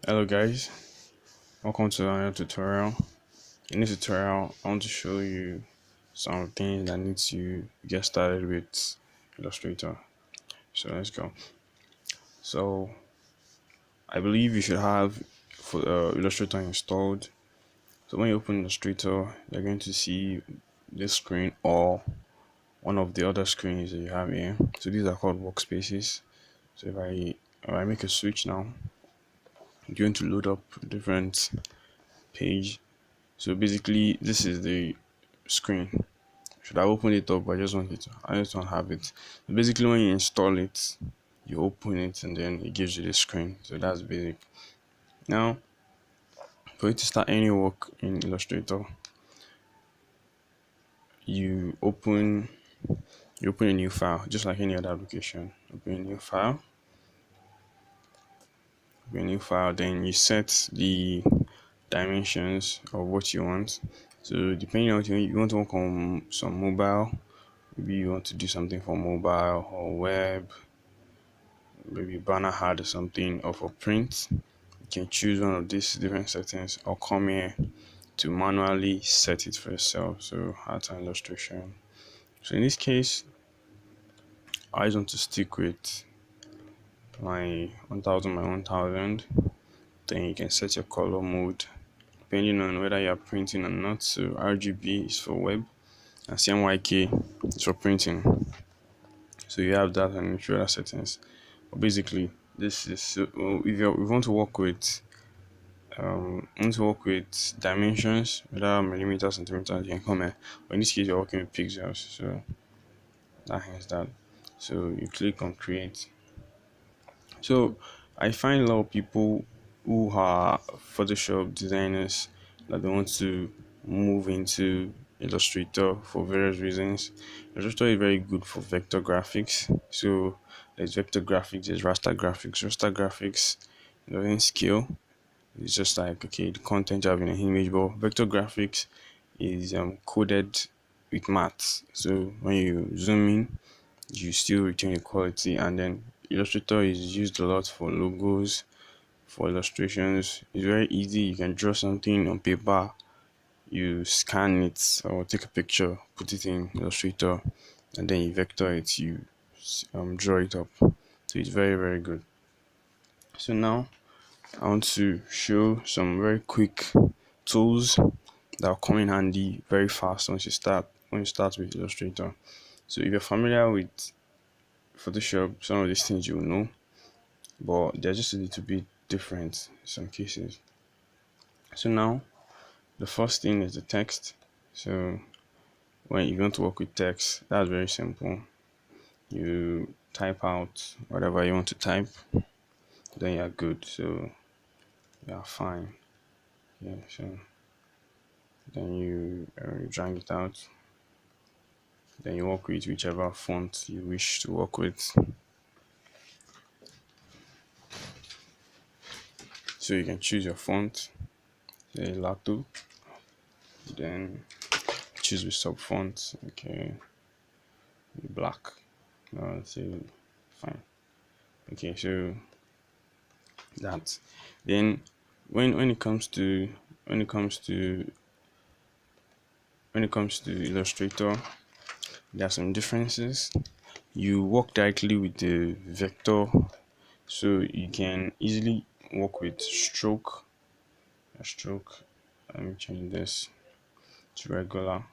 Hello guys, welcome to another tutorial. In this tutorial, I want to show you some things that need to get started with Illustrator. So let's go. So I believe you should have for Illustrator installed. So when you open Illustrator, you're going to see this screen or one of the other screens that you have here. So these are called workspaces. So if I make a switch now, I'm going to load up a different page. So basically, this is the screen. Should I open it up? I just don't have it. So basically, when you install it, you open it and then it gives you the screen. So that's basic. Now, for you to start any work in Illustrator, you open you open a new file, just like any other application. Open a new file, then you set the dimensions of what you want. So depending on what you want to work on some mobile. Maybe you want to do something for mobile or web, maybe banner ad or something, or for print. You can choose one of these different settings or come here to manually set it for yourself. So art and illustration. So in this case, I just want to stick with my 1000 by 1000. Then you can set your color mode depending on whether you are printing or not. So RGB is for web and CMYK is for printing. So you have that and a few other settings. But basically, this is if you want to work with dimensions, whether millimeters, centimeters, you can come here. But in this case, you're working with pixels, so that hence that. So you click on create. So I find a lot of people who are Photoshop designers that they want to move into Illustrator for various reasons. Illustrator is very good for vector graphics. So there's vector graphics, there's raster graphics. Raster graphics doesn't scale. It's just like okay, the content you have in an image, but vector graphics is coded with maths. So when you zoom in, you still retain the quality, and then Illustrator is used a lot for logos, for illustrations. It's very easy. You can draw something on paper, you scan it or take a picture, put it in Illustrator, and then you vector it, you draw it up. So it's very, very good. So now I want to show some very quick tools that will come in handy very fast when you start with Illustrator. So if you're familiar with Photoshop, some of these things you will know, but they're just a little bit different in some cases. So now the first thing is the text. So when you want to work with text, that's very simple. You type out whatever you want to type, then you're good. So you're fine. Yeah, so then you drag it out. Then you work with whichever font you wish to work with. So you can choose your font, say Lato, then choose with sub font, okay, black. No, let's say fine. Okay, so that. Then when it comes to when it comes to when it comes to Illustrator, there are some differences. You work directly with the vector, so you can easily work with stroke. A stroke. Let me change this to regular.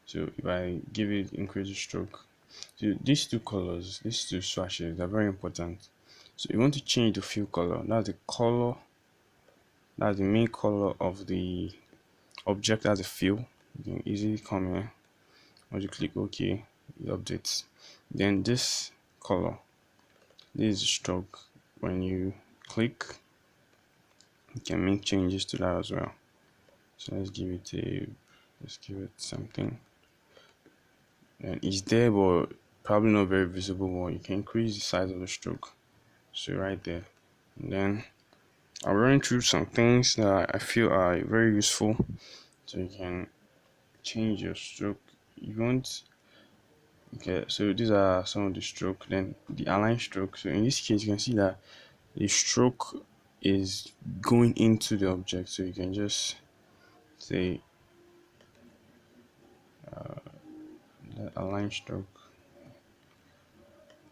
So if I give it increase the stroke, so these two colors, these two swatches, they're very important. So you want to change the fill color. That's the main color of the object as a fill. You can easily come here. Once you click OK, it updates. Then this color, this is stroke. When you click, you can make changes to that as well. So let's give it something. And it's there, but probably not very visible. But you can increase the size of the stroke. So right there, and then I'll run through some things that I feel are very useful. So you can change your stroke. You want okay. So these are some of the stroke. Then the align stroke. So in this case, you can see that the stroke is going into the object. So you can just say that align stroke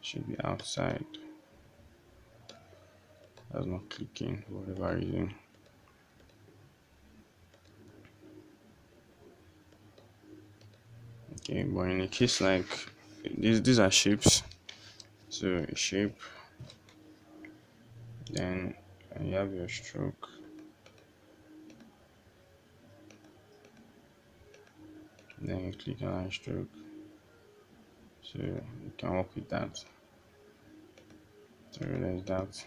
should be outside. That's not clicking for whatever reason. Okay, but in a case like these are shapes. So a shape, then you have your stroke, then you click align stroke. So you can work with that. So there's that.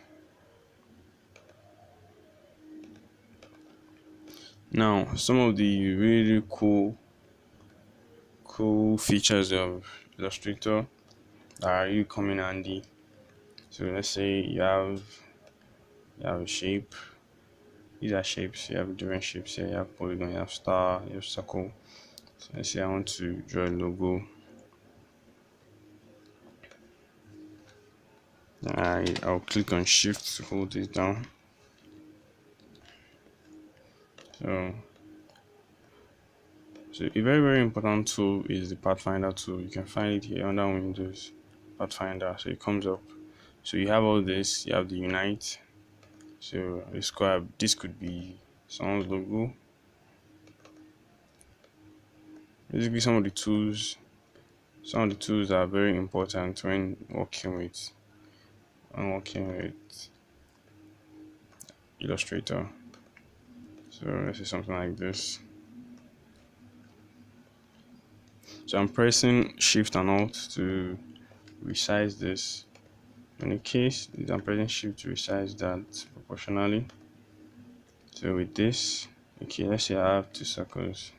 Now, some of the really cool features of Illustrator that are really coming handy. So let's say you have a shape. These are shapes. You have different shapes here. You have polygon, you have star, you have circle. So let's say I want to draw a logo. I'll click on Shift to hold this down. So a very important tool is the Pathfinder tool. You can find it here under Windows, Pathfinder. So it comes up. So you have all this. You have the Unite. So this could be someone's logo. Basically, some of the tools are very important when working with Illustrator. So let's say something like this. So I'm pressing Shift and Alt to resize this. In the case, I'm pressing Shift to resize that proportionally. So with this, okay, let's say I have 2 circles,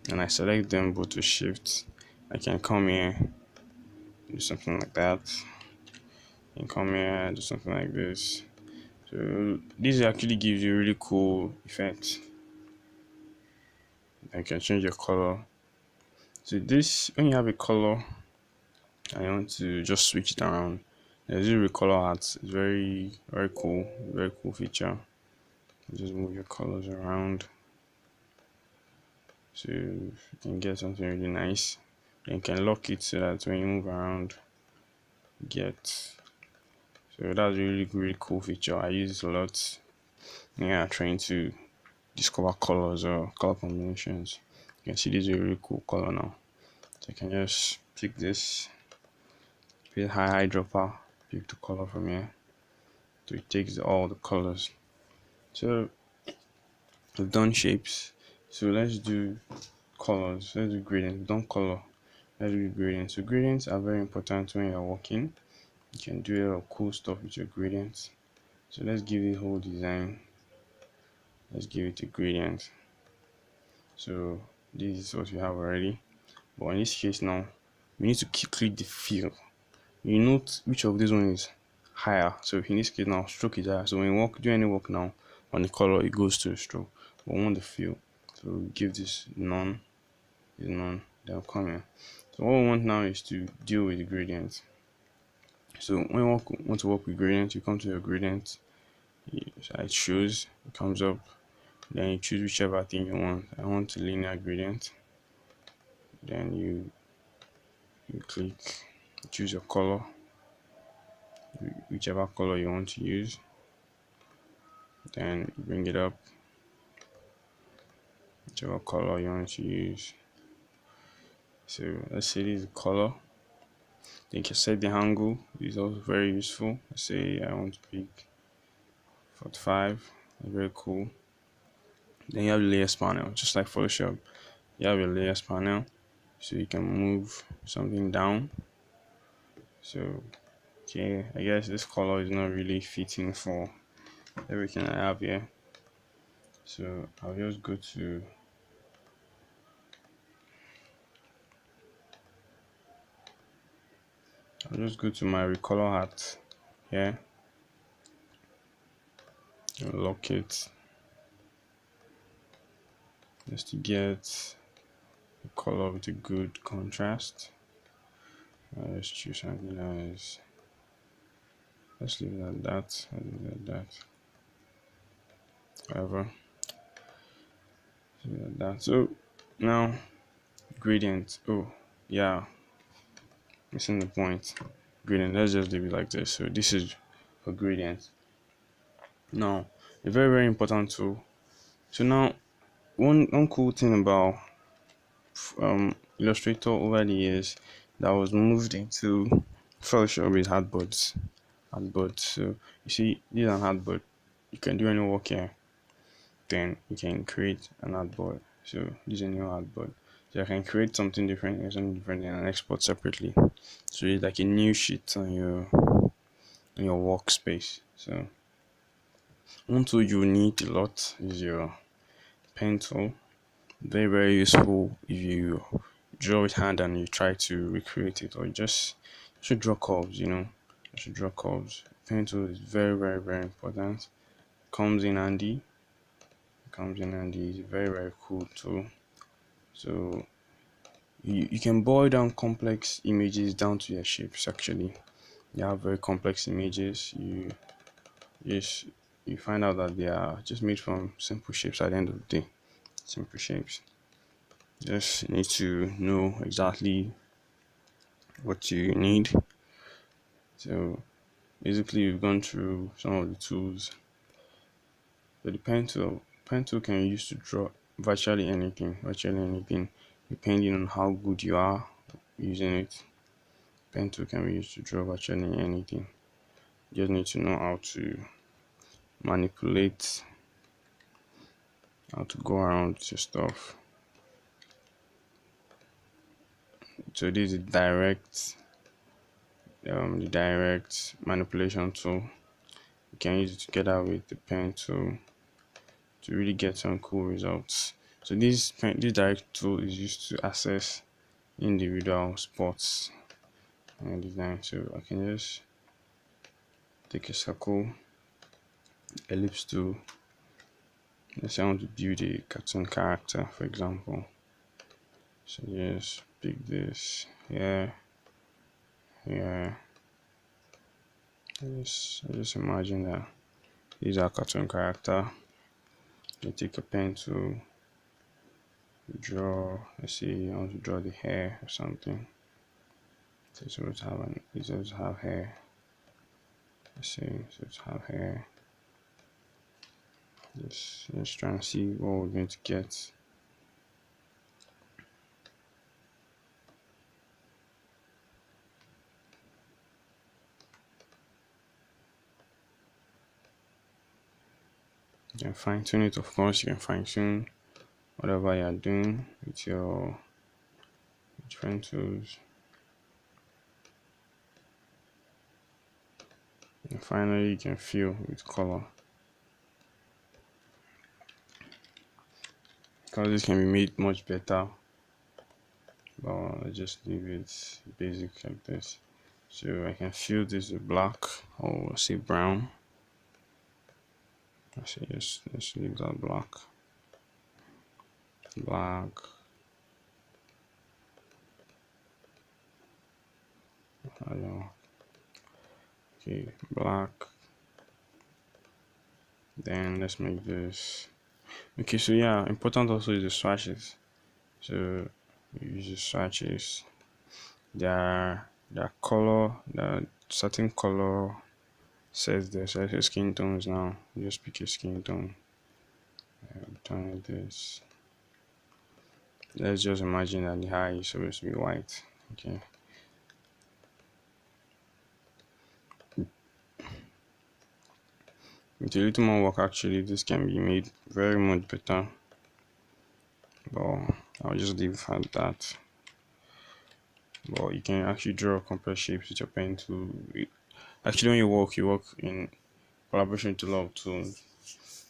and I select them both with Shift. I can come here, do something like that, and come here, do something like this. So this actually gives you a really cool effect. You can change your color. So this, when you have a color and you want to just switch it around, there's a recolor art. It's very cool feature. Just move your colors around, so you can get something really nice. Then you can lock it so that when you move around, you get. So that's a really cool feature. I use it a lot. Yeah, trying to discover colors or color combinations. You can see this is a really cool color now. So I can just pick this, pick high dropper, pick the color from here. So it takes all the colors. So we've done shapes. So let's do colors. Let's do gradients. We've done color. Let's do gradients. So gradients are very important when you're working. You can do a lot of cool stuff with your gradients. So let's give the whole design. Let's give it a gradient. So this is what we have already. But in this case now, we need to click the fill. You note which of these one is higher. So in this case now, stroke is higher. So when you do any work now on the color, it goes to the stroke. But we want the fill. So we give this none. They'll come here. So what we want now is to deal with the gradient. So when you want to work with gradient, you come to your gradient. It shows, it comes up. Then you choose whichever thing you want. I want a linear gradient. Then you click, choose your color, whichever color you want to use. Then bring it up, whichever color you want to use. So let's say this is the color. Then you can set the angle. This is also very useful. Let's say I want to pick 45. Very cool. Then you have the layers panel, just like Photoshop. You have your layers panel, so you can move something down. So okay, I guess this color is not really fitting for everything I have here. So I'll just go to my recolor hat here, and lock it just to get a color with a good contrast. Let's choose something nice. Let's leave it at that. Let's leave it at that. However, leave it at that. So now gradient. Oh yeah, missing the point. Gradient. Let's just leave it like this. So this is a gradient. Now a very important tool. So now one cool thing about Illustrator over the years that was moved into Photoshop is hardboards. Hardboards. So you see, this is an hardboard. You can do any work here. Then you can create an hardboard. So this is a new hardboard. So I can create something different and export separately. So it's like a new sheet on your workspace. So one tool you need a lot is your pen tool. Very useful if you draw with hand and you try to recreate it, or just should draw curves. You should draw curves. Pen tool is very important. Comes in handy. It's a very cool tool. So you can boil down complex images down to their shapes. Actually, you have very complex images. Just you find out that they are just made from simple shapes at the end of the day. Simple shapes. Just need to know exactly what you need. So basically we've gone through some of the tools. So the pen tool can be used to draw virtually anything, depending on how good you are using it. Pen tool can be used to draw virtually anything. You just need to know how to manipulate, how to go around your stuff. So this is the direct manipulation tool. You can use it together with the pen tool to really get some cool results. So this direct tool is used to access individual spots and design. So I can just take a circle, ellipse tool. Let's say I want to build a cartoon character, for example. So just pick this here. I just imagine that these are cartoon character. You take a pen to draw. Let's see, I want to draw the hair or something. So it's supposed to have hair. Let's see, so it's have hair. Just trying to see what we're going to get. You can fine tune it, of course. You can fine tune whatever you're doing with your different tools. And finally, you can fill with color. Because this can be made much better, but I'll just leave it basic like this. So I can fill this with black, or say brown. Let's leave that black. I don't know. Okay, black. Then let's make this. Okay, so yeah, important also is the swatches. So we use the swatches. There are certain color sets there. So let's skin tones now. You just pick a skin tone. Turn this. Let's just imagine that the eye is supposed to be white. Okay. With a little more work, actually, this can be made very much better. But I'll just leave at that. But you can actually draw complex shapes with your pen tool. Actually, when you work in collaboration with a lot of tools.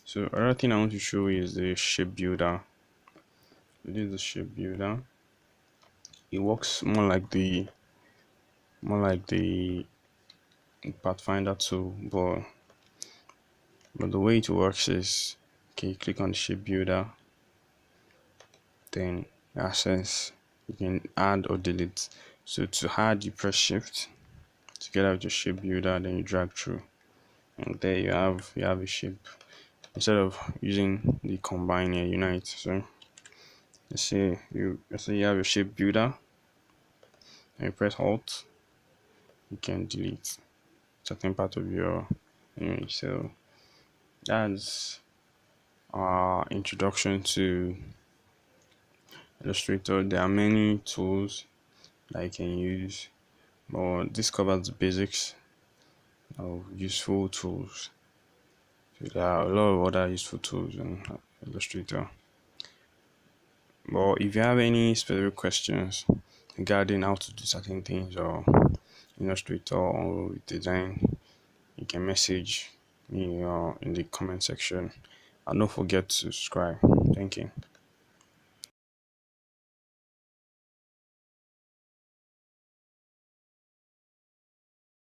So another thing I want to show you is the shape builder. This is the shape builder. It works more like the Pathfinder tool, but the way it works is, okay, click on the shape builder, then access. You can add or delete. So to add, you press shift, together with your shape builder, then you drag through, and there you have a shape. Instead of using the combine here, unite. So let's say you have your shape builder, and you press Alt, you can delete certain part of your image. So that's our introduction to Illustrator. There are many tools that you can use, but this covers the basics of useful tools. So there are a lot of other useful tools in Illustrator. But if you have any specific questions regarding how to do certain things or Illustrator or design, you can message me in the comment section. And don't forget to subscribe. Thank you.